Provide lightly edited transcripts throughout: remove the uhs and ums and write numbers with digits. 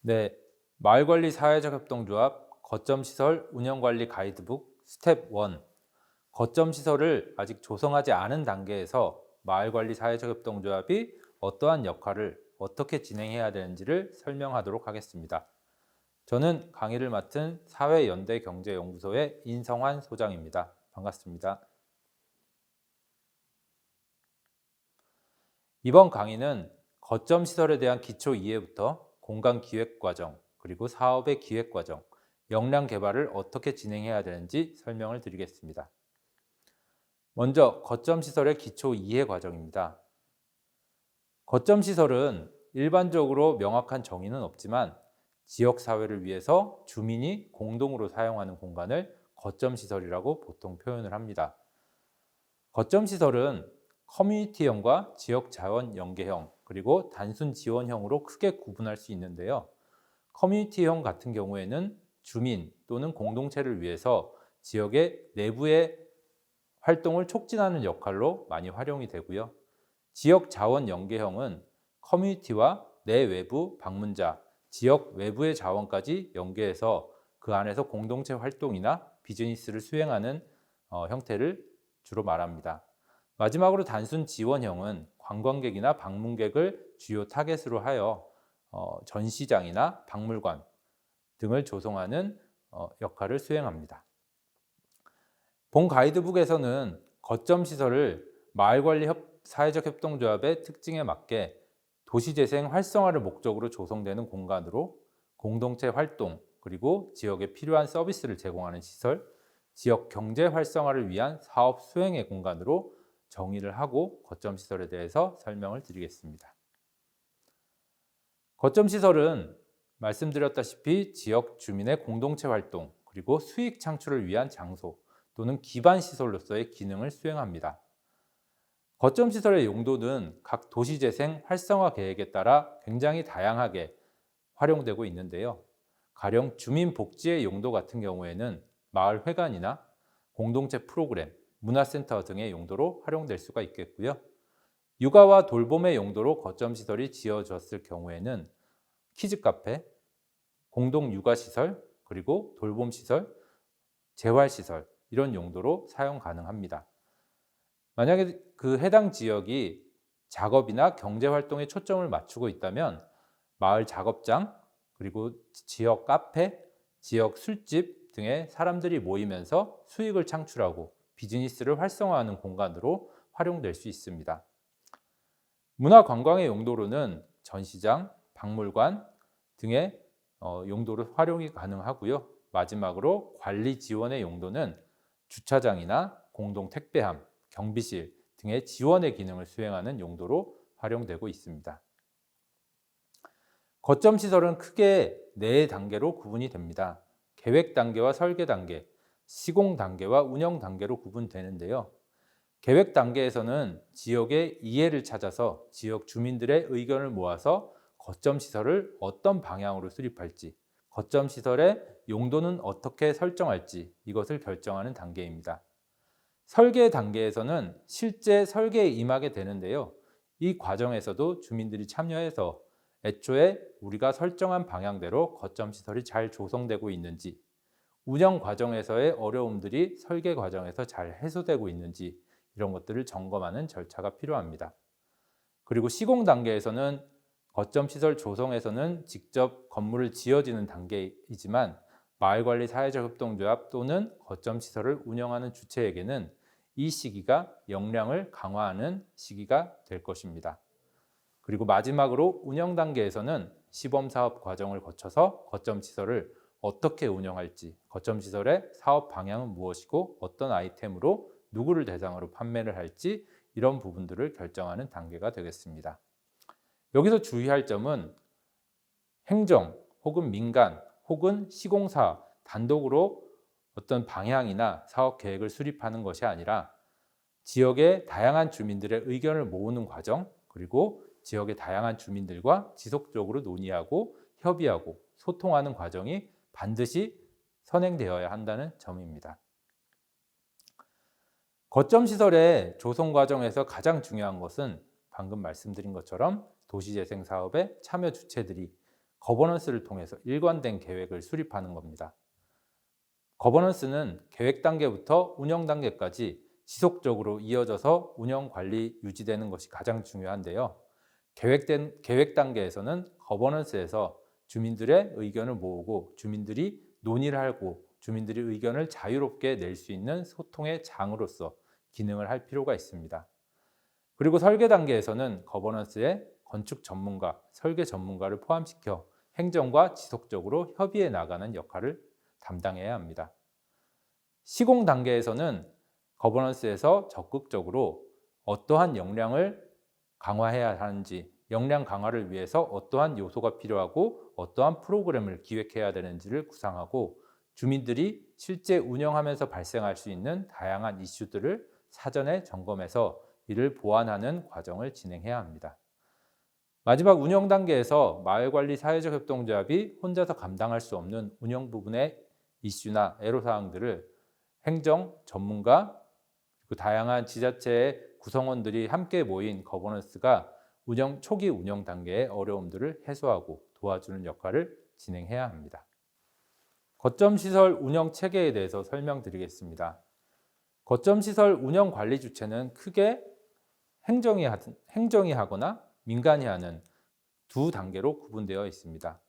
네, 마을관리 사회적 협동조합 거점시설 운영관리 가이드북 스텝 1. 거점시설을 아직 조성하지 않은 단계에서 마을관리 사회적 협동조합이 어떠한 역할을 어떻게 진행해야 되는지를 설명하도록 하겠습니다. 저는 강의를 맡은 사회연대경제연구소의 인성환 소장입니다. 반갑습니다. 이번 강의는 거점 시설에 대한 기초 이해부터 공간 기획 과정, 그리고 사업의 기획 과정, 역량 개발을 어떻게 진행해야 되는지 설명을 드리겠습니다. 먼저 거점 시설의 기초 이해 과정입니다. 거점 시설은 일반적으로 명확한 정의는 없지만 지역 사회를 위해서 주민이 공동으로 사용하는 공간을 거점 시설이라고 보통 표현을 합니다. 거점 시설은 커뮤니티형과 지역 자원 연계형, 그리고 단순 지원형으로 크게 구분할 수 있는데요. 커뮤니티형 같은 경우에는 주민 또는 공동체를 위해서 지역의 내부의 활동을 촉진하는 역할로 많이 활용이 되고요. 지역 자원 연계형은 커뮤니티와 내외부 방문자, 지역 외부의 자원까지 연계해서 그 안에서 공동체 활동이나 비즈니스를 수행하는 형태를 주로 말합니다. 마지막으로 단순 지원형은 관광객이나 방문객을 주요 타겟으로 하여 전시장이나 박물관 등을 조성하는 역할을 수행합니다. 본 가이드북에서는 거점 시설을 마을관리 사회적 협동조합의 특징에 맞게 도시재생 활성화를 목적으로 조성되는 공간으로 공동체 활동, 그리고 지역에 필요한 서비스를 제공하는 시설, 지역 경제 활성화를 위한 사업 수행의 공간으로 정의를 하고 거점 시설에 대해서 설명을 드리겠습니다. 거점 시설은 말씀드렸다시피 지역 주민의 공동체 활동, 그리고 수익 창출을 위한 장소 또는 기반 시설로서의 기능을 수행합니다. 거점 시설의 용도는 각 도시재생 활성화 계획에 따라 굉장히 다양하게 활용되고 있는데요. 가령 주민복지의 용도 같은 경우에는 마을 회관이나 공동체 프로그램, 문화센터 등의 용도로 활용될 수가 있겠고요. 육아와 돌봄의 용도로 거점 시설이 지어졌을 경우에는 키즈카페, 공동 육아시설, 그리고 돌봄시설, 재활시설 이런 용도로 사용 가능합니다. 만약에 그 해당 지역이 작업이나 경제활동에 초점을 맞추고 있다면 마을 작업장, 그리고 지역 카페, 지역 술집 등의 사람들이 모이면서 수익을 창출하고 비즈니스를 활성화하는 공간으로 활용될 수 있습니다. 문화관광의 용도로는 전시장, 박물관 등의 용도로 활용이 가능하고요. 마지막으로 관리 지원의 용도는 주차장이나 공동 택배함, 경비실 등의 지원의 기능을 수행하는 용도로 활용되고 있습니다. 거점 시설은 크게 4단계로 구분이 됩니다. 계획 단계와 설계 단계, 시공 단계와 운영 단계로 구분되는데요. 계획 단계에서는 지역의 이해를 찾아서 지역 주민들의 의견을 모아서 거점 시설을 어떤 방향으로 수립할지, 거점 시설의 용도는 어떻게 설정할지 이것을 결정하는 단계입니다. 설계 단계에서는 실제 설계에 임하게 되는데요. 이 과정에서도 주민들이 참여해서 애초에 우리가 설정한 방향대로 거점 시설이 잘 조성되고 있는지, 운영 과정에서의 어려움들이 설계 과정에서 잘 해소되고 있는지 이런 것들을 점검하는 절차가 필요합니다. 그리고 시공 단계에서는 거점 시설 조성에서는 직접 건물을 지어지는 단계이지만 마을관리 사회적 협동조합 또는 거점 시설을 운영하는 주체에게는 이 시기가 역량을 강화하는 시기가 될 것입니다. 그리고 마지막으로 운영 단계에서는 시범 사업 과정을 거쳐서 거점 시설을 어떻게 운영할지, 거점 시설의 사업 방향은 무엇이고 어떤 아이템으로 누구를 대상으로 판매를 할지 이런 부분들을 결정하는 단계가 되겠습니다. 여기서 주의할 점은 행정 혹은 민간 혹은 시공사 단독으로 어떤 방향이나 사업 계획을 수립하는 것이 아니라 지역의 다양한 주민들의 의견을 모으는 과정, 그리고 지역의 다양한 주민들과 지속적으로 논의하고 협의하고 소통하는 과정이 반드시 선행되어야 한다는 점입니다. 거점 시설의 조성 과정에서 가장 중요한 것은 방금 말씀드린 것처럼 도시재생 사업의 참여 주체들이 거버넌스를 통해서 일관된 계획을 수립하는 겁니다. 거버넌스는 계획 단계부터 운영 단계까지 지속적으로 이어져서 운영 관리 유지되는 것이 가장 중요한데요. 계획 단계에서는 거버넌스에서 주민들의 의견을 모으고 주민들이 논의를 하고 주민들이 의견을 자유롭게 낼 수 있는 소통의 장으로서 기능을 할 필요가 있습니다. 그리고 설계 단계에서는 거버넌스에 건축 전문가, 설계 전문가를 포함시켜 행정과 지속적으로 협의해 나가는 역할을 담당해야 합니다. 시공 단계에서는 거버넌스에서 적극적으로 어떠한 역량을 강화해야 하는지, 역량 강화를 위해서 어떠한 요소가 필요하고 어떠한 프로그램을 기획해야 되는지를 구상하고 주민들이 실제 운영하면서 발생할 수 있는 다양한 이슈들을 사전에 점검해서 이를 보완하는 과정을 진행해야 합니다. 마지막 운영 단계에서 마을관리 사회적 협동조합이 혼자서 감당할 수 없는 운영 부분의 이슈나 애로사항들을 행정, 전문가, 그리고 다양한 지자체의 구성원들이 함께 모인 거버넌스가 초기 운영 단계의 어려움들을 해소하고 도와주는 역할을 진행해야 합니다. 거점 시설 운영 체계에 대해서 설명드리겠습니다. 거점 시설 운영 관리 주체는 크게 행정이 하거나 민간이 하는 두 단계로 구분되어 있습니다.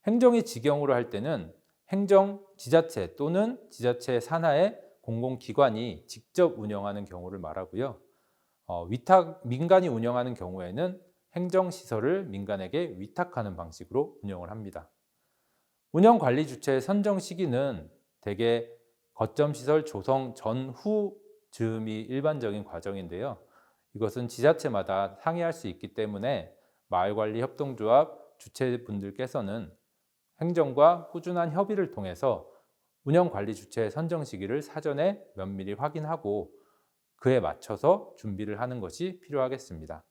행정이 직영으로 할 때는 행정 지자체 또는 지자체 산하의 공공기관이 직접 운영하는 경우를 말하고요. 민간이 운영하는 경우에는 행정시설을 민간에게 위탁하는 방식으로 운영을 합니다. 운영관리 주체의 선정 시기는 대개 거점시설 조성 전후 즈음이 일반적인 과정인데요. 이것은 지자체마다 상이할 수 있기 때문에 마을관리 협동조합 주체분들께서는 행정과 꾸준한 협의를 통해서 운영관리 주체의 선정 시기를 사전에 면밀히 확인하고 그에 맞춰서 준비를 하는 것이 필요하겠습니다.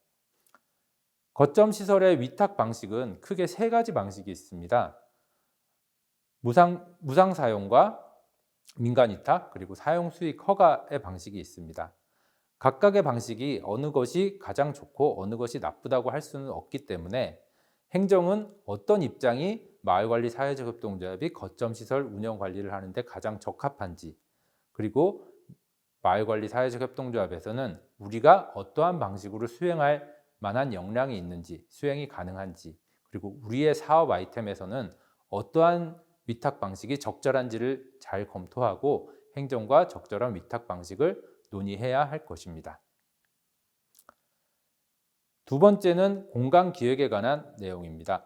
거점 시설의 위탁 방식은 크게 세 가지 방식이 있습니다. 무상 사용과 민간 위탁, 그리고 사용 수익 허가의 방식이 있습니다. 각각의 방식이 어느 것이 가장 좋고 어느 것이 나쁘다고 할 수는 없기 때문에 행정은 어떤 입장이 마을관리 사회적 협동조합이 거점시설 운영 관리를 하는데 가장 적합한지, 그리고 마을관리 사회적 협동조합에서는 우리가 어떠한 방식으로 수행할 만한 역량이 있는지, 수행이 가능한지, 그리고 우리의 사업 아이템에서는 어떠한 위탁 방식이 적절한지를 잘 검토하고 행정과 적절한 위탁 방식을 논의해야 할 것입니다. 두 번째는 공간기획에 관한 내용입니다.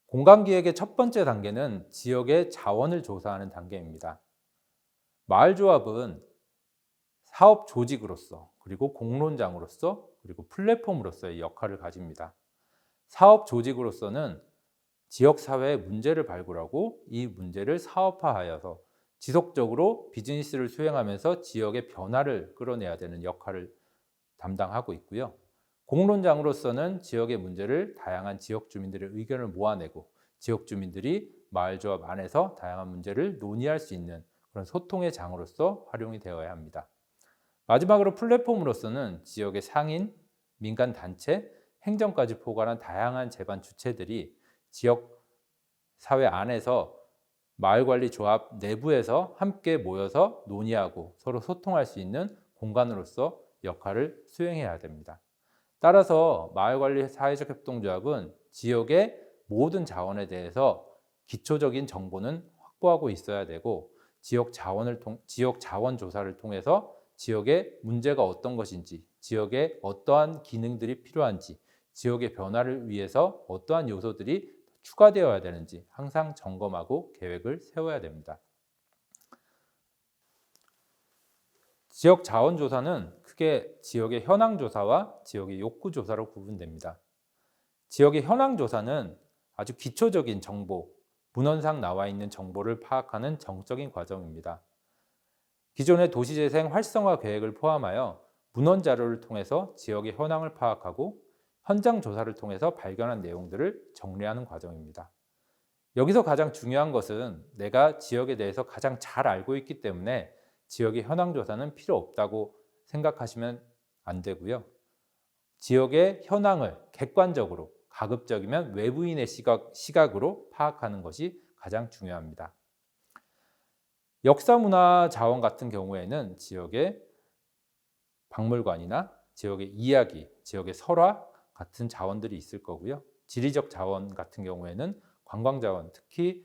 공간기획의 첫 번째 단계는 지역의 자원을 조사하는 단계입니다. 마을조합은 사업 조직으로서, 그리고 공론장으로서, 그리고 플랫폼으로서의 역할을 가집니다. 사업 조직으로서는 지역사회의 문제를 발굴하고 이 문제를 사업화하여서 지속적으로 비즈니스를 수행하면서 지역의 변화를 끌어내야 되는 역할을 담당하고 있고요. 공론장으로서는 지역의 문제를 다양한 지역 주민들의 의견을 모아내고 지역 주민들이 마을조합 안에서 다양한 문제를 논의할 수 있는 그런 소통의 장으로서 활용이 되어야 합니다. 마지막으로 플랫폼으로서는 지역의 상인, 민간단체, 행정까지 포괄한 다양한 제반 주체들이 지역 사회 안에서 마을관리 조합 내부에서 함께 모여서 논의하고 서로 소통할 수 있는 공간으로서 역할을 수행해야 됩니다. 따라서 마을관리 사회적 협동조합은 지역의 모든 자원에 대해서 기초적인 정보는 확보하고 있어야 되고 지역 자원 조사를 통해서 지역의 문제가 어떤 것인지, 지역에 어떠한 기능들이 필요한지, 지역의 변화를 위해서 어떠한 요소들이 추가되어야 되는지 항상 점검하고 계획을 세워야 됩니다. 지역 자원 조사는 크게 지역의 현황 조사와 지역의 욕구 조사로 구분됩니다. 지역의 현황 조사는 아주 기초적인 정보, 문헌상 나와 있는 정보를 파악하는 정적인 과정입니다. 기존의 도시재생 활성화 계획을 포함하여 문헌 자료를 통해서 지역의 현황을 파악하고 현장 조사를 통해서 발견한 내용들을 정리하는 과정입니다. 여기서 가장 중요한 것은 내가 지역에 대해서 가장 잘 알고 있기 때문에 지역의 현황 조사는 필요 없다고 생각하시면 안 되고요. 지역의 현황을 객관적으로 가급적이면 외부인의 시각으로 파악하는 것이 가장 중요합니다. 역사문화 자원 같은 경우에는 지역의 박물관이나 지역의 이야기, 지역의 설화 같은 자원들이 있을 거고요. 지리적 자원 같은 경우에는 관광 자원, 특히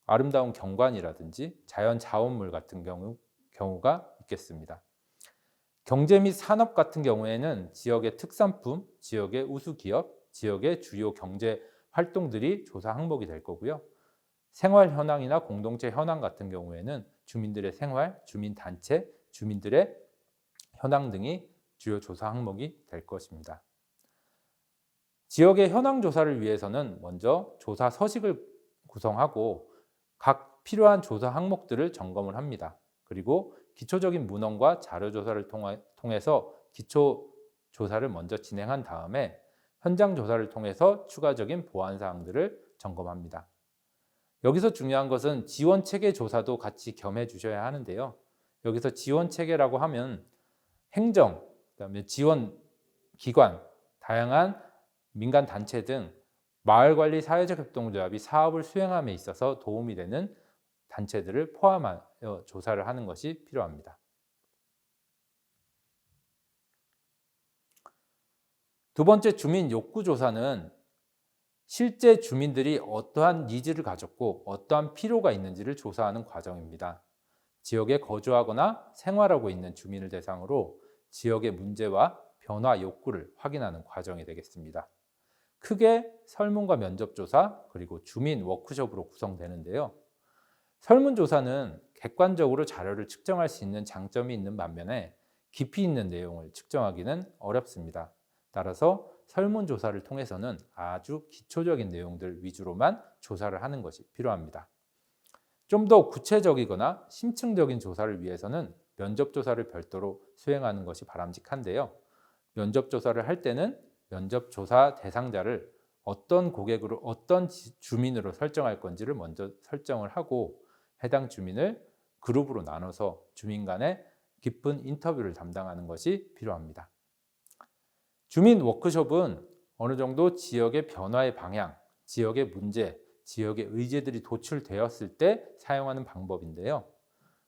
아름다운 경관이라든지 자연 자원물 같은 경우가 있겠습니다. 경제 및 산업 같은 경우에는 지역의 특산품, 지역의 우수 기업, 지역의 주요 경제 활동들이 조사 항목이 될 거고요. 생활 현황이나 공동체 현황 같은 경우에는 주민들의 생활, 주민 단체, 주민들의 현황 등이 주요 조사 항목이 될 것입니다. 지역의 현황 조사를 위해서는 먼저 조사 서식을 구성하고 각 필요한 조사 항목들을 점검을 합니다. 그리고 기초적인 문헌과 자료 조사를 통해서 기초 조사를 먼저 진행한 다음에 현장 조사를 통해서 추가적인 보완 사항들을 점검합니다. 여기서 중요한 것은 지원 체계 조사도 같이 겸해 주셔야 하는데요. 여기서 지원 체계라고 하면 행정, 그다음에 지원 기관, 다양한 민간 단체 등 마을관리 사회적 협동조합이 사업을 수행함에 있어서 도움이 되는 단체들을 포함하여 조사를 하는 것이 필요합니다. 두 번째 주민 욕구 조사는 실제 주민들이 어떠한 니즈를 가졌고 어떠한 필요가 있는지를 조사하는 과정입니다. 지역에 거주하거나 생활하고 있는 주민을 대상으로 지역의 문제와 변화 욕구를 확인하는 과정이 되겠습니다. 크게 설문과 면접조사 그리고 주민 워크숍으로 구성되는데요. 설문조사는 객관적으로 자료를 측정할 수 있는 장점이 있는 반면에 깊이 있는 내용을 측정하기는 어렵습니다. 따라서 설문조사를 통해서는 아주 기초적인 내용들 위주로만 조사를 하는 것이 필요합니다. 좀 더 구체적이거나 심층적인 조사를 위해서는 면접조사를 별도로 수행하는 것이 바람직한데요. 면접조사를 할 때는 면접조사 대상자를 어떤 고객으로, 어떤 주민으로 설정할 건지를 먼저 설정을 하고 해당 주민을 그룹으로 나눠서 주민 간의 깊은 인터뷰를 담당하는 것이 필요합니다. 주민 워크숍은 어느 정도 지역의 변화의 방향, 지역의 문제, 지역의 의제들이 도출되었을 때 사용하는 방법인데요.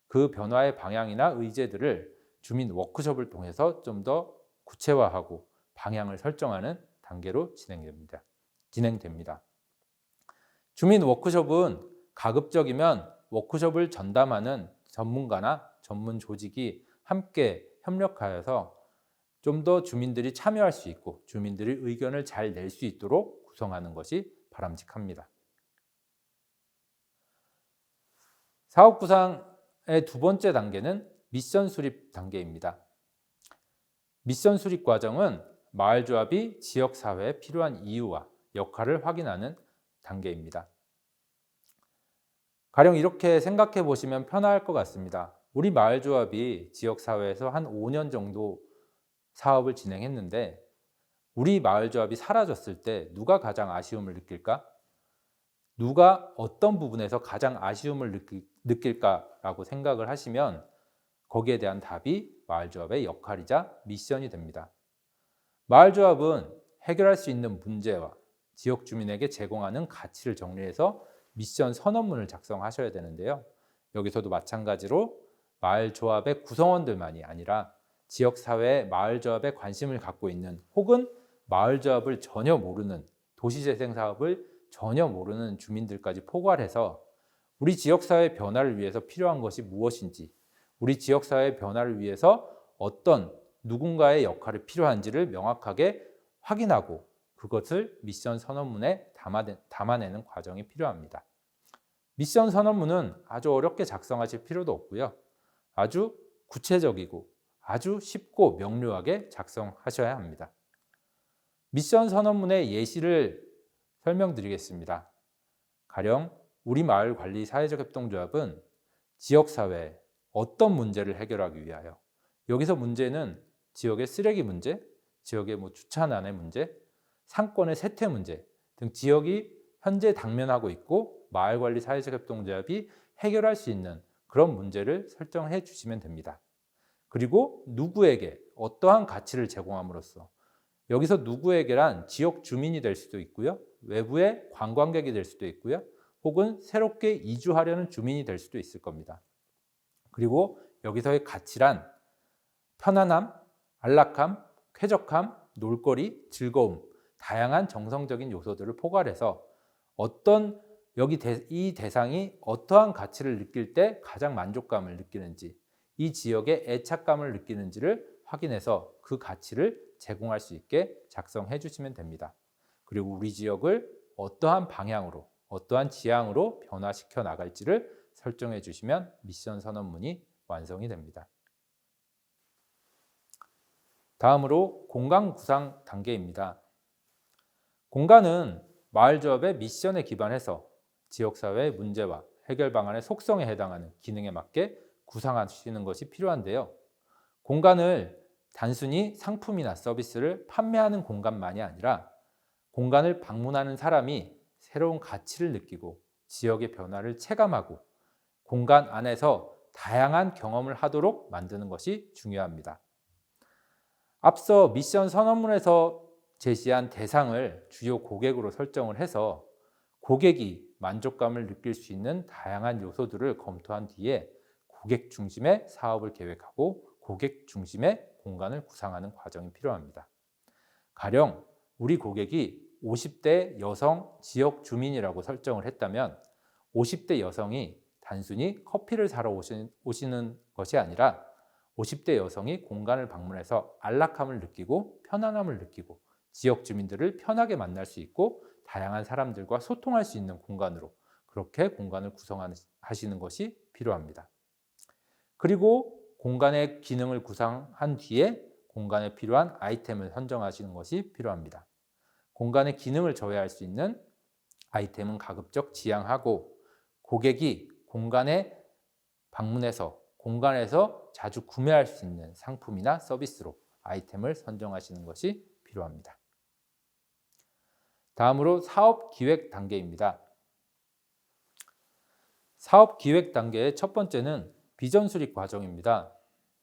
그 변화의 방향이나 의제들을 주민 워크숍을 통해서 좀 더 구체화하고 방향을 설정하는 단계로 진행됩니다. 주민 워크숍은 가급적이면 워크숍을 전담하는 전문가나 전문 조직이 함께 협력하여서 좀 더 주민들이 참여할 수 있고 주민들이 의견을 잘 낼 수 있도록 구성하는 것이 바람직합니다. 사업 구상의 두 번째 단계는 미션 수립 단계입니다. 미션 수립 과정은 마을조합이 지역사회에 필요한 이유와 역할을 확인하는 단계입니다. 가령 이렇게 생각해 보시면 편할 것 같습니다. 우리 마을조합이 지역사회에서 한 5년 정도 사업을 진행했는데 우리 마을조합이 사라졌을 때 누가 가장 아쉬움을 느낄까? 누가 어떤 부분에서 가장 아쉬움을 느낄까라고 생각을 하시면 거기에 대한 답이 마을조합의 역할이자 미션이 됩니다. 마을조합은 해결할 수 있는 문제와 지역 주민에게 제공하는 가치를 정리해서 미션 선언문을 작성하셔야 되는데요. 여기서도 마찬가지로 마을조합의 구성원들만이 아니라 지역사회의 마을조합에 관심을 갖고 있는 혹은 마을조합을 전혀 모르는 도시재생사업을 전혀 모르는 주민들까지 포괄해서 우리 지역사회의 변화를 위해서 필요한 것이 무엇인지 우리 지역사회의 변화를 위해서 어떤 누군가의 역할이 필요한지를 명확하게 확인하고 그것을 미션 선언문에 담아내는 과정이 필요합니다. 미션 선언문은 아주 어렵게 작성하실 필요도 없고요. 아주 구체적이고 아주 쉽고 명료하게 작성하셔야 합니다. 미션 선언문의 예시를 설명드리겠습니다. 가령 우리 마을 관리 사회적 협동조합은 지역사회에 어떤 문제를 해결하기 위하여 여기서 문제는 지역의 쓰레기 문제, 지역의 주차난의 문제, 상권의 세퇴 문제 등 지역이 현재 당면하고 있고 마을관리 사회적 협동조합이 해결할 수 있는 그런 문제를 설정해 주시면 됩니다. 그리고 누구에게 어떠한 가치를 제공함으로써 여기서 누구에게란 지역 주민이 될 수도 있고요. 외부의 관광객이 될 수도 있고요. 혹은 새롭게 이주하려는 주민이 될 수도 있을 겁니다. 그리고 여기서의 가치란 편안함, 안락함, 쾌적함, 놀거리, 즐거움, 다양한 정성적인 요소들을 포괄해서 이 대상이 어떠한 가치를 느낄 때 가장 만족감을 느끼는지, 이 지역의 애착감을 느끼는지를 확인해서 그 가치를 제공할 수 있게 작성해 주시면 됩니다. 그리고 우리 지역을 어떠한 방향으로, 어떠한 지향으로 변화시켜 나갈지를 설정해 주시면 미션 선언문이 완성이 됩니다. 다음으로 공간 구상 단계입니다. 공간은 마을조합의 미션에 기반해서 지역사회의 문제와 해결 방안의 속성에 해당하는 기능에 맞게 구상하시는 것이 필요한데요. 공간을 단순히 상품이나 서비스를 판매하는 공간만이 아니라 공간을 방문하는 사람이 새로운 가치를 느끼고 지역의 변화를 체감하고 공간 안에서 다양한 경험을 하도록 만드는 것이 중요합니다. 앞서 미션 선언문에서 제시한 대상을 주요 고객으로 설정을 해서 고객이 만족감을 느낄 수 있는 다양한 요소들을 검토한 뒤에 고객 중심의 사업을 계획하고 고객 중심의 공간을 구상하는 과정이 필요합니다. 가령 우리 고객이 50대 여성 지역 주민이라고 설정을 했다면 50대 여성이 단순히 커피를 사러 오시는 것이 아니라 50대 여성이 공간을 방문해서 안락함을 느끼고 편안함을 느끼고 지역 주민들을 편하게 만날 수 있고 다양한 사람들과 소통할 수 있는 공간으로 그렇게 공간을 구성하시는 것이 필요합니다. 그리고 공간의 기능을 구상한 뒤에 공간에 필요한 아이템을 선정하시는 것이 필요합니다. 공간의 기능을 저해할 수 있는 아이템은 가급적 지양하고 고객이 공간에 방문해서 공간에서 자주 구매할 수 있는 상품이나 서비스로 아이템을 선정하시는 것이 필요합니다. 다음으로 사업 기획 단계입니다. 사업 기획 단계의 첫 번째는 비전 수립 과정입니다.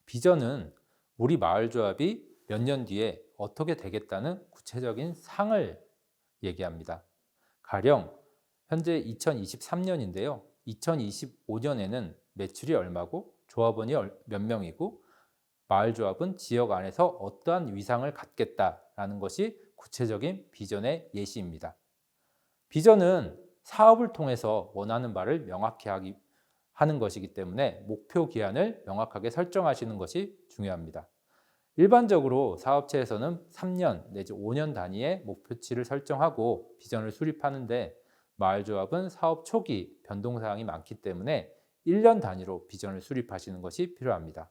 비전은 우리 마을조합이 몇 년 뒤에 어떻게 되겠다는 구체적인 상을 얘기합니다. 가령 현재 2023년인데요. 2025년에는 매출이 얼마고 조합원이 몇 명이고 마을조합은 지역 안에서 어떠한 위상을 갖겠다라는 것이 구체적인 비전의 예시입니다. 비전은 사업을 통해서 원하는 바를 명확히 하는 것이기 때문에 목표 기한을 명확하게 설정하시는 것이 중요합니다. 일반적으로 사업체에서는 3년 내지 5년 단위의 목표치를 설정하고 비전을 수립하는데 마을조합은 사업 초기 변동사항이 많기 때문에 1년 단위로 비전을 수립하시는 것이 필요합니다.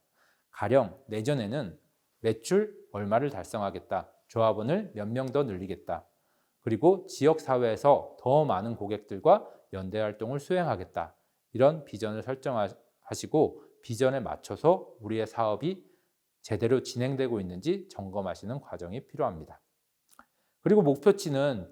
가령 내년에는 매출 얼마를 달성하겠다, 조합원을 몇 명 더 늘리겠다, 그리고 지역사회에서 더 많은 고객들과 연대활동을 수행하겠다, 이런 비전을 설정하시고 비전에 맞춰서 우리의 사업이 제대로 진행되고 있는지 점검하시는 과정이 필요합니다. 그리고 목표치는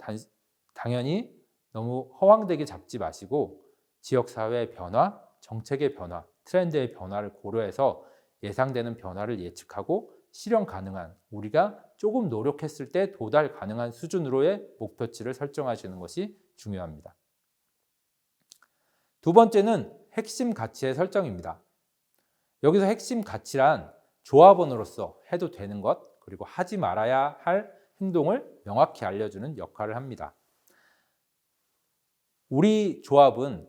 당연히 너무 허황되게 잡지 마시고 지역사회의 변화, 정책의 변화, 트렌드의 변화를 고려해서 예상되는 변화를 예측하고 실현 가능한, 우리가 조금 노력했을 때 도달 가능한 수준으로의 목표치를 설정하시는 것이 중요합니다. 두 번째는 핵심 가치의 설정입니다. 여기서 핵심 가치란 조합원으로서 해도 되는 것, 그리고 하지 말아야 할 행동을 명확히 알려주는 역할을 합니다. 우리 조합은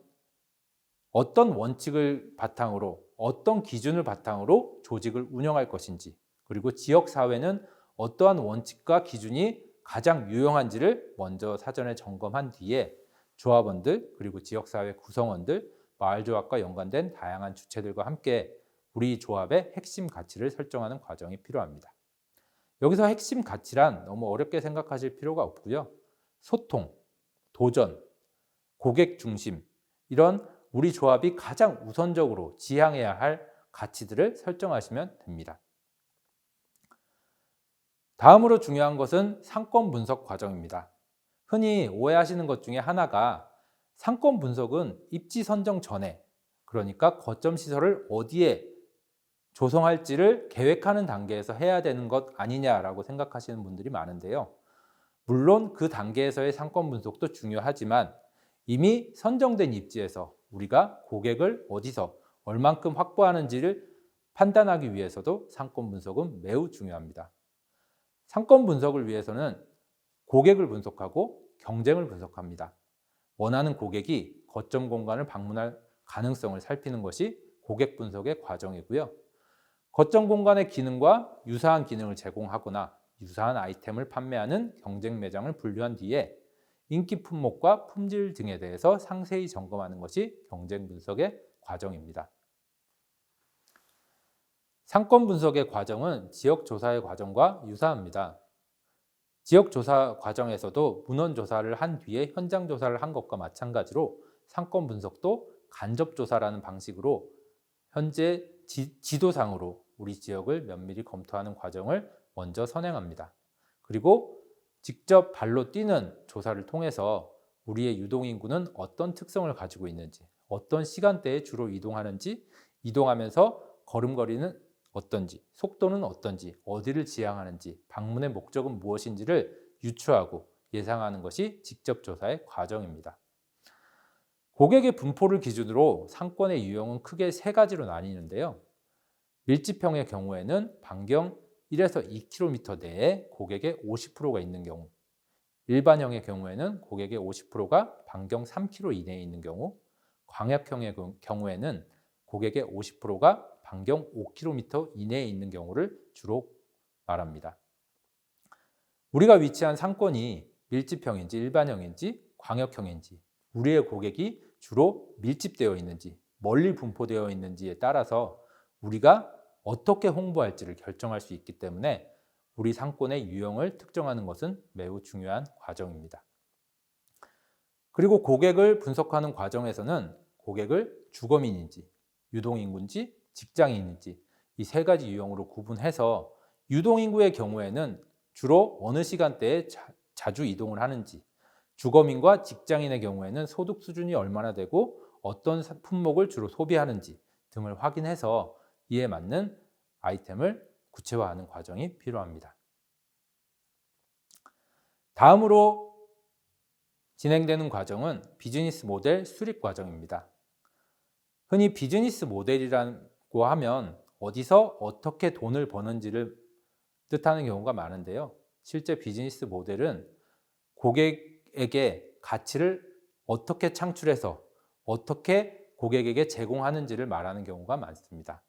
어떤 원칙을 바탕으로, 어떤 기준을 바탕으로 조직을 운영할 것인지, 그리고 지역사회는 어떠한 원칙과 기준이 가장 유용한지를 먼저 사전에 점검한 뒤에 조합원들, 그리고 지역사회 구성원들, 마을조합과 연관된 다양한 주체들과 함께 우리 조합의 핵심 가치를 설정하는 과정이 필요합니다. 여기서 핵심 가치란 너무 어렵게 생각하실 필요가 없고요. 소통, 도전, 고객 중심, 이런 우리 조합이 가장 우선적으로 지향해야 할 가치들을 설정하시면 됩니다. 다음으로 중요한 것은 상권 분석 과정입니다. 흔히 오해하시는 것 중에 하나가 상권 분석은 입지 선정 전에, 그러니까 거점 시설을 어디에 조성할지를 계획하는 단계에서 해야 되는 것 아니냐라고 생각하시는 분들이 많은데요. 물론 그 단계에서의 상권 분석도 중요하지만 이미 선정된 입지에서 우리가 고객을 어디서 얼만큼 확보하는지를 판단하기 위해서도 상권 분석은 매우 중요합니다. 상권 분석을 위해서는 고객을 분석하고 경쟁을 분석합니다. 원하는 고객이 거점 공간을 방문할 가능성을 살피는 것이 고객 분석의 과정이고요. 거점 공간의 기능과 유사한 기능을 제공하거나 유사한 아이템을 판매하는 경쟁 매장을 분류한 뒤에 인기 품목과 품질 등에 대해서 상세히 점검하는 것이 경쟁 분석의 과정입니다. 상권 분석의 과정은 지역 조사의 과정과 유사합니다. 지역 조사 과정에서도 문헌 조사를 한 뒤에 현장 조사를 한 것과 마찬가지로 상권 분석도 간접 조사라는 방식으로 현재 지도상으로 우리 지역을 면밀히 검토하는 과정을 먼저 선행합니다. 그리고 직접 발로 뛰는 조사를 통해서 우리의 유동인구는 어떤 특성을 가지고 있는지, 어떤 시간대에 주로 이동하는지, 이동하면서 걸음걸이는 어떤지, 속도는 어떤지, 어디를 지향하는지, 방문의 목적은 무엇인지를 유추하고 예상하는 것이 직접 조사의 과정입니다. 고객의 분포를 기준으로 상권의 유형은 크게 세 가지로 나뉘는데요. 밀집형의 경우에는 반경 1에서 2km 내에 고객의 50%가 있는 경우, 일반형의 경우에는 고객의 50%가 반경 3km 이내에 있는 경우, 광역형의 경우에는 고객의 50%가 반경 5km 이내에 있는 경우를 주로 말합니다. 우리가 위치한 상권이 밀집형인지 일반형인지 광역형인지, 우리의 고객이 주로 밀집되어 있는지 멀리 분포되어 있는지에 따라서 우리가 어떻게 홍보할지를 결정할 수 있기 때문에 우리 상권의 유형을 특정하는 것은 매우 중요한 과정입니다. 그리고 고객을 분석하는 과정에서는 고객을 주거민인지, 유동인구인지, 직장인인지 이 세 가지 유형으로 구분해서 유동인구의 경우에는 주로 어느 시간대에 자주 이동을 하는지, 주거민과 직장인의 경우에는 소득 수준이 얼마나 되고 어떤 품목을 주로 소비하는지 등을 확인해서 이에 맞는 아이템을 구체화하는 과정이 필요합니다. 다음으로 진행되는 과정은 비즈니스 모델 수립 과정입니다. 흔히 비즈니스 모델이라고 하면 어디서 어떻게 돈을 버는지를 뜻하는 경우가 많은데요. 실제 비즈니스 모델은 고객에게 가치를 어떻게 창출해서 어떻게 고객에게 제공하는지를 말하는 경우가 많습니다.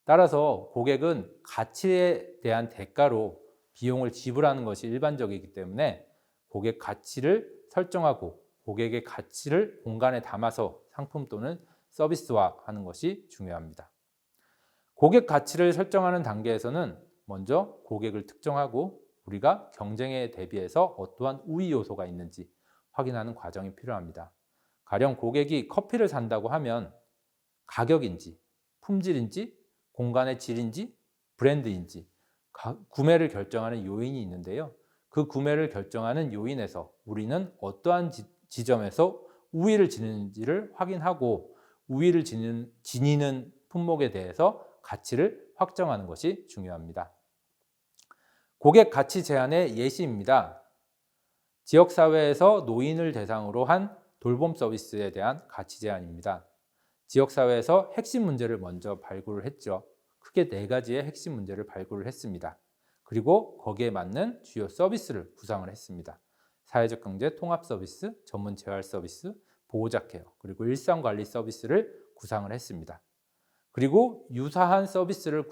따라서 고객은 가치에 대한 대가로 비용을 지불하는 것이 일반적이기 때문에 고객 가치를 설정하고 고객의 가치를 공간에 담아서 상품 또는 서비스화하는 것이 중요합니다. 고객 가치를 설정하는 단계에서는 먼저 고객을 특정하고 우리가 경쟁에 대비해서 어떠한 우위 요소가 있는지 확인하는 과정이 필요합니다. 가령 고객이 커피를 산다고 하면 가격인지, 품질인지, 공간의 질인지, 브랜드인지 구매를 결정하는 요인이 있는데요. 그 구매를 결정하는 요인에서 우리는 어떠한 지점에서 우위를 지니는지를 확인하고 우위를 지니는 품목에 대해서 가치를 확정하는 것이 중요합니다. 고객 가치 제한의 예시입니다. 지역사회에서 노인을 대상으로 한 돌봄 서비스에 대한 가치 제한입니다. 지역사회에서 핵심 문제를 먼저 발굴을 했죠. 크게 4가지의 핵심 문제를 발굴을 했습니다. 그리고 거기에 맞는 주요 서비스를 구상을 했습니다. 사회적 경제 통합 서비스, 전문 재활 서비스, 보호자 케어, 그리고 일상관리 서비스를 구상을 했습니다. 그리고 유사한 서비스를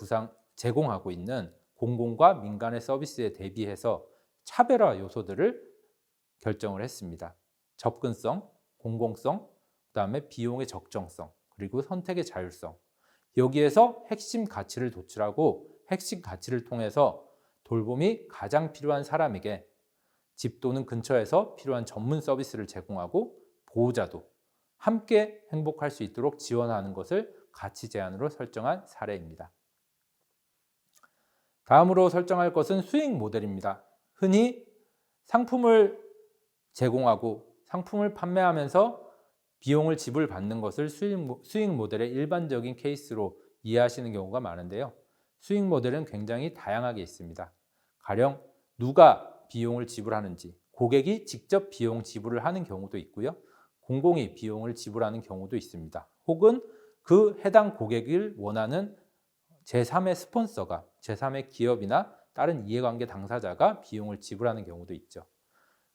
제공하고 있는 공공과 민간의 서비스에 대비해서 차별화 요소들을 결정을 했습니다. 접근성, 공공성, 그다음에 비용의 적정성, 그리고 선택의 자율성. 여기에서 핵심 가치를 도출하고 핵심 가치를 통해서 돌봄이 가장 필요한 사람에게 집 또는 근처에서 필요한 전문 서비스를 제공하고 보호자도 함께 행복할 수 있도록 지원하는 것을 가치 제한으로 설정한 사례입니다. 다음으로 설정할 것은 수익 모델입니다. 흔히 상품을 제공하고 상품을 판매하면서 비용을 지불받는 것을 수익 모델의 일반적인 케이스로 이해하시는 경우가 많은데요. 수익 모델은 굉장히 다양하게 있습니다. 가령 누가 비용을 지불하는지, 고객이 직접 비용 지불을 하는 경우도 있고요. 공공이 비용을 지불하는 경우도 있습니다. 혹은 그 해당 고객을 원하는 제3의 스폰서가, 제3의 기업이나 다른 이해관계 당사자가 비용을 지불하는 경우도 있죠.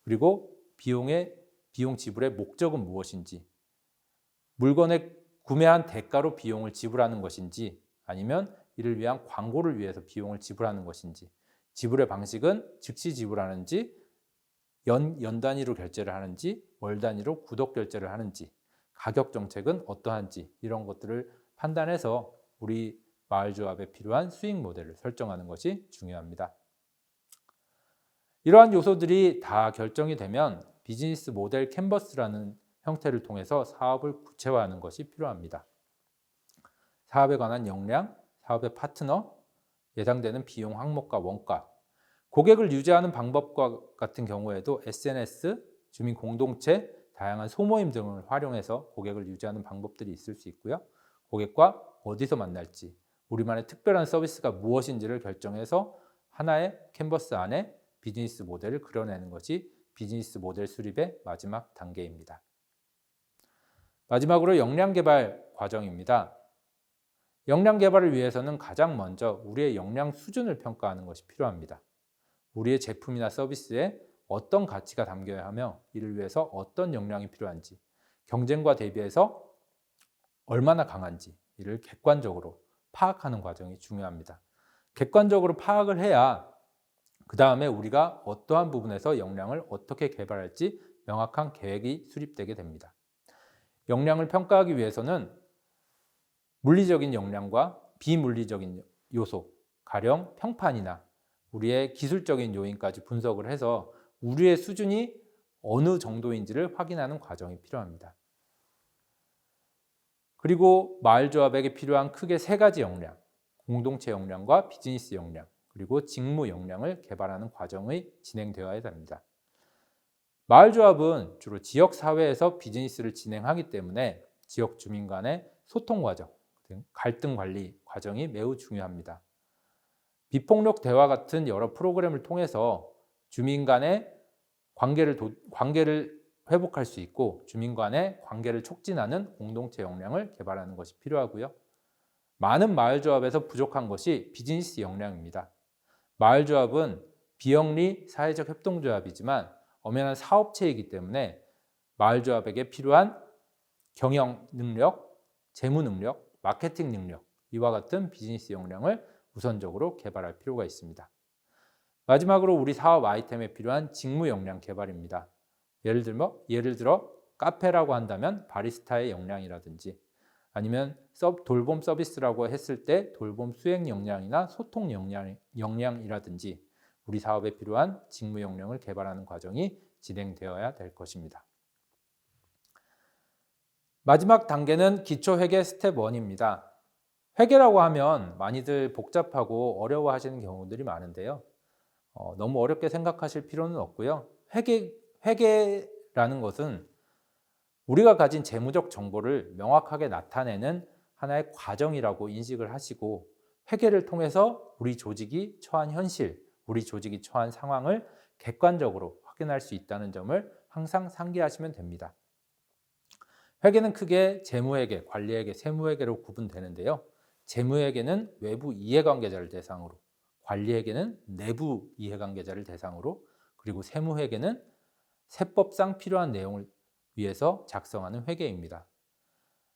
그리고 비용 지불의 목적은 무엇인지, 물건을 구매한 대가로 비용을 지불하는 것인지, 아니면 이를 위한 광고를 위해서 비용을 지불하는 것인지, 지불의 방식은 즉시 지불하는지, 연 단위로 결제를 하는지, 월 단위로 구독 결제를 하는지, 가격 정책은 어떠한지, 이런 것들을 판단해서 우리 마을조합에 필요한 수익 모델을 설정하는 것이 중요합니다. 이러한 요소들이 다 결정이 되면 비즈니스 모델 캔버스라는 형태를 통해서 사업을 구체화하는 것이 필요합니다. 사업에 관한 역량, 사업의 파트너, 예상되는 비용 항목과 원가, 고객을 유지하는 방법과 같은 경우에도 SNS, 주민 공동체, 다양한 소모임 등을 활용해서 고객을 유지하는 방법들이 있을 수 있고요. 고객과 어디서 만날지, 우리만의 특별한 서비스가 무엇인지를 결정해서 하나의 캔버스 안에 비즈니스 모델을 그려내는 것이 비즈니스 모델 수립의 마지막 단계입니다. 마지막으로 역량 개발 과정입니다. 역량 개발을 위해서는 가장 먼저 우리의 역량 수준을 평가하는 것이 필요합니다. 우리의 제품이나 서비스에 어떤 가치가 담겨야 하며 이를 위해서 어떤 역량이 필요한지, 경쟁과 대비해서 얼마나 강한지 이를 객관적으로 파악하는 과정이 중요합니다. 객관적으로 파악을 해야 그 다음에 우리가 어떠한 부분에서 역량을 어떻게 개발할지 명확한 계획이 수립되게 됩니다. 역량을 평가하기 위해서는 물리적인 역량과 비물리적인 요소, 가령 평판이나 우리의 기술적인 요인까지 분석을 해서 우리의 수준이 어느 정도인지를 확인하는 과정이 필요합니다. 그리고 마을조합에게 필요한 크게 세 가지 역량, 공동체 역량과 비즈니스 역량, 그리고 직무 역량을 개발하는 과정이 진행되어야 됩니다. 마을조합은 주로 지역사회에서 비즈니스를 진행하기 때문에 지역 주민 간의 소통 과정, 갈등 관리 과정이 매우 중요합니다. 비폭력 대화 같은 여러 프로그램을 통해서 주민 간의 관계를 회복할 수 있고 주민 간의 관계를 촉진하는 공동체 역량을 개발하는 것이 필요하고요. 많은 마을조합에서 부족한 것이 비즈니스 역량입니다. 마을조합은 비영리 사회적 협동조합이지만 엄연한 사업체이기 때문에 마을조합에게 필요한 경영 능력, 재무 능력, 마케팅 능력, 이와 같은 비즈니스 역량을 우선적으로 개발할 필요가 있습니다. 마지막으로 우리 사업 아이템에 필요한 직무 역량 개발입니다. 예를 들어 카페라고 한다면 바리스타의 역량이라든지 아니면 돌봄 서비스라고 했을 때 돌봄 수행 역량이나 소통 역량이라든지 우리 사업에 필요한 직무 역량을 개발하는 과정이 진행되어야 될 것입니다. 마지막 단계는 기초회계 스텝 1입니다. 회계라고 하면 많이들 복잡하고 어려워하시는 경우들이 많은데요. 너무 어렵게 생각하실 필요는 없고요. 회계라는 것은 우리가 가진 재무적 정보를 명확하게 나타내는 하나의 과정이라고 인식을 하시고 회계를 통해서 우리 조직이 처한 현실, 우리 조직이 처한 상황을 객관적으로 확인할 수 있다는 점을 항상 상기하시면 됩니다. 회계는 크게 재무회계, 관리회계, 세무회계로 구분되는데요. 재무회계는 외부 이해관계자를 대상으로, 관리회계는 내부 이해관계자를 대상으로, 그리고 세무회계는 세법상 필요한 내용을 위해서 작성하는 회계입니다.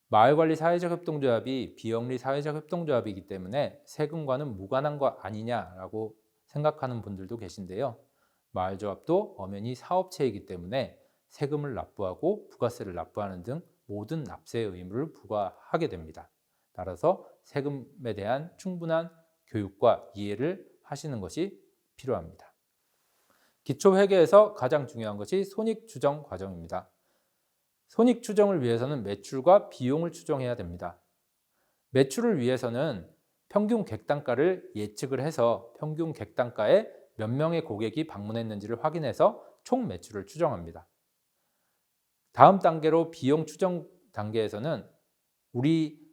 마을관리 사회적 협동조합이 비영리 사회적 협동조합이기 때문에 세금과는 무관한 것 아니냐라고 생각하는 분들도 계신데요. 마을조합도 엄연히 사업체이기 때문에 세금을 납부하고 부가세를 납부하는 등 모든 납세의 의무를 부과하게 됩니다. 따라서 세금에 대한 충분한 교육과 이해를 하시는 것이 필요합니다. 기초회계에서 가장 중요한 것이 손익추정 과정입니다. 손익추정을 위해서는 매출과 비용을 추정해야 됩니다. 매출을 위해서는 평균 객단가를 예측을 해서 평균 객단가에 몇 명의 고객이 방문했는지를 확인해서 총 매출을 추정합니다. 다음 단계로 비용 추정 단계에서는 우리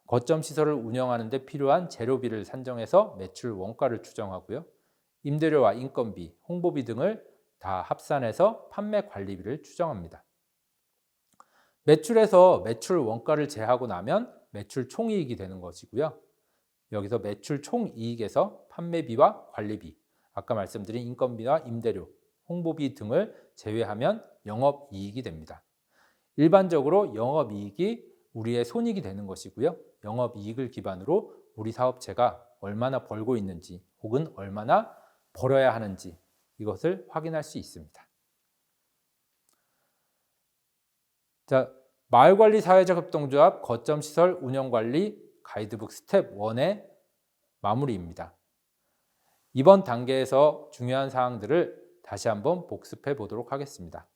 거점 시설을 운영하는 데 필요한 재료비를 산정해서 매출 원가를 추정하고요. 임대료와 인건비, 홍보비 등을 다 합산해서 판매 관리비를 추정합니다. 매출에서 매출 원가를 제하고 나면 매출 총이익이 되는 것이고요. 여기서 매출 총이익에서 판매비와 관리비, 아까 말씀드린 인건비와 임대료, 홍보비 등을 제외하면 영업이익이 됩니다. 일반적으로 영업이익이 우리의 손익이 되는 것이고요. 영업이익을 기반으로 우리 사업체가 얼마나 벌고 있는지 혹은 얼마나 벌어야 하는지 이것을 확인할 수 있습니다. 자, 마을관리 사회적 협동조합 거점시설 운영관리 가이드북 스텝 1의 마무리입니다. 이번 단계에서 중요한 사항들을 다시 한번 복습해 보도록 하겠습니다.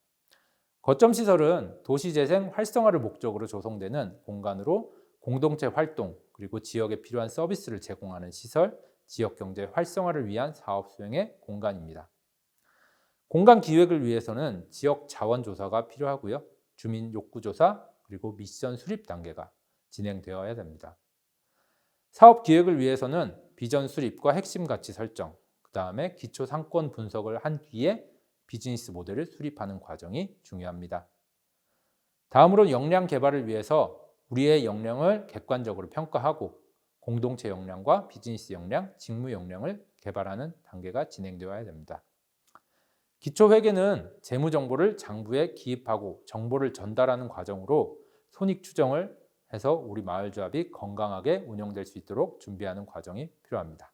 거점시설은 도시재생 활성화를 목적으로 조성되는 공간으로 공동체 활동 그리고 지역에 필요한 서비스를 제공하는 시설, 지역경제 활성화를 위한 사업 수행의 공간입니다. 공간 기획을 위해서는 지역 자원 조사가 필요하고요. 주민 욕구 조사 그리고 미션 수립 단계가 진행되어야 됩니다. 사업 기획을 위해서는 비전 수립과 핵심 가치 설정, 그 다음에 기초 상권 분석을 한 뒤에 비즈니스 모델을 수립하는 과정이 중요합니다. 다음으로 역량 개발을 위해서 우리의 역량을 객관적으로 평가하고 공동체 역량과 비즈니스 역량, 직무 역량을 개발하는 단계가 진행되어야 됩니다. 기초 회계는 재무 정보를 장부에 기입하고 정보를 전달하는 과정으로 손익 추정을 해서 우리 마을조합이 건강하게 운영될 수 있도록 준비하는 과정이 필요합니다.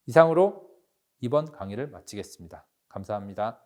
이상으로 이번 강의를 마치겠습니다. 감사합니다.